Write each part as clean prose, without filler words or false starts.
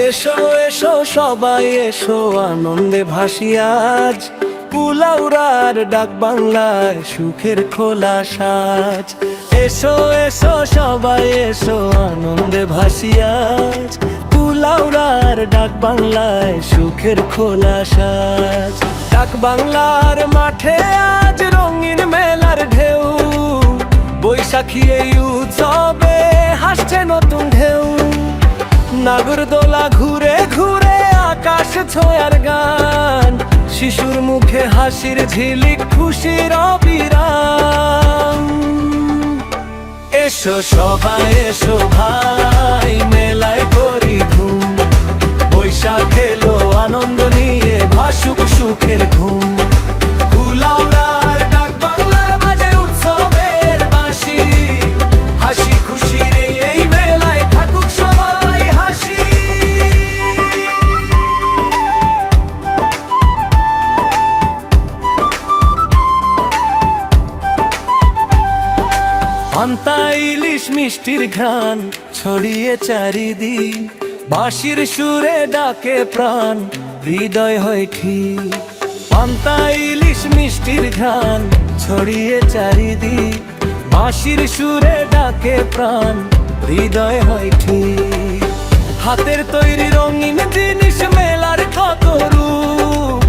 এসো এসো সবাই এসো আনন্দে ভাসি আজ, কুলাউড়ার ডাক বাংলায় সুখের খোলা সাজ। এসো এসো সবাই এসো আনন্দে ভাসি আজ, কুলাউড়ার ডাক বাংলায় সুখের খোলা সাজ। ডাক বাংলার মাঠে আজ রঙিন মেলার ঢেউ, বৈশাখী এই উৎসবে হাসছে নতুন ঢেউ। নাগরদোলা ঘুরে ঘুরে আকাশ ছোঁয়ার গান, শিশুর মুখে হাসির ঝিলিক খুশির অবিরাম। এসো সবাই এসো ভাই মেলায় করি ধুম, বৈশাখ এলো আনন্দ নিয়ে ভাসুক সুখের ঘুম। কুলাউড়ার ডাক বাংলার বাজে উৎসবের বাঁশি, হাসি খুশির এই মেলায় থাকুক সবাই হাসি। পান্তা ইলিশ মিষ্টির ঘ্রাণ ছড়িয়ে চারিদিক, বাঁশির সুরে ডাকে প্রাণ হৃদয় হয় ঠিক। পান্তা ইলিশ মিষ্টির ঘ্রাণ ছড়িয়ে চারিদিক, বাঁশির সুরে ডাকে প্রাণ হৃদয় হয় ঠিক। হাতের তৈরি রঙিন জিনিস মেলার কত রূপ,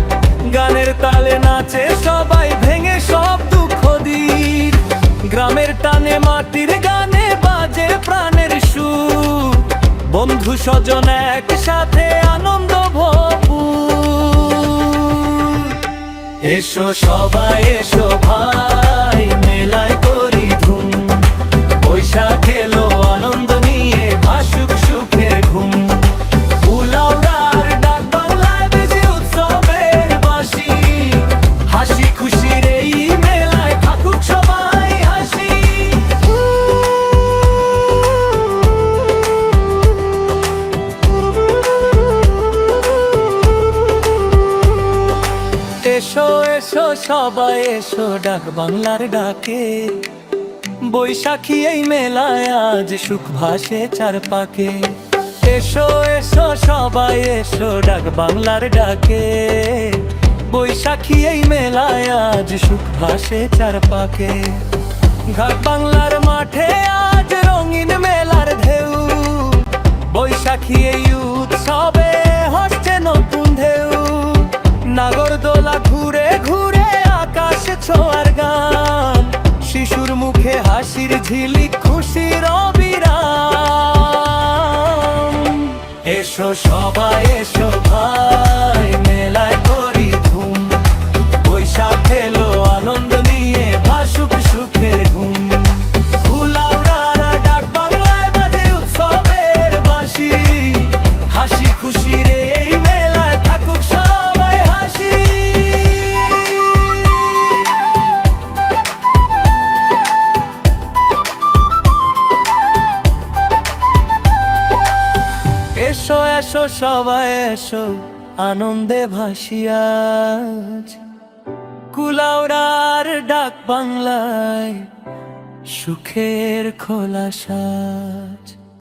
গানের তালে নাচে সবাই ভেঙে সব দুঃখ দিন। গ্রামের টানে মাটির গানে বাজে প্রাণের সুর, বন্ধু স্বজন একসাথে আনন্দ ভরপুর। এসো সবাই এসো ভাই মেলায় করি ধুম, বৈশাখ এলো আনন্দ নিয়ে ভাসুক সুখের ঘুম। কুলাউড়ার ডাক বাংলায় বেজে উৎসবের বাঁশি, হাসি খুশির এই মেলায় থাকুক সবাই হাসি। এসো এসো সবাই এসো ডাক বাংলার ডাকে, বৈশাখী এই মেলায় আজ সুখ ভাসে চারপাকে। এসো এসো সবাই এসো ডাক বাংলার ডাকে, বৈশাখী এই মেলায় আজ সুখ ভাসে চারপাকে। ঘাট বাংলার মাঠে আজ রঙিন মেলার ঢেউ, বৈশাখী এই উৎসবে হচ্ছে নতুন ঢেউ। নাগরদোলা ঘুরে ঘুরে আকাশ ছোঁয়ার গান, শিশুর মুখে হাসির ঝিলিক খুশির অবিরাম। এসো সবাই এসো ভাই মেলায় করি ধুম, বৈশাখ এলো আনন্দ নিয়ে ভাসুক সুখের ঘুম। কুলাউড়ার ডাক বাংলায় বাজে উৎসবের বাঁশি, হাসি খুশির এই মেলায় থাকুক সবাই হাসি। এসো এসো সবাই এসো আনন্দে ভাসি আজ, কুলাউড়ার ডাক বাংলায় সুখের খোলা সাজ।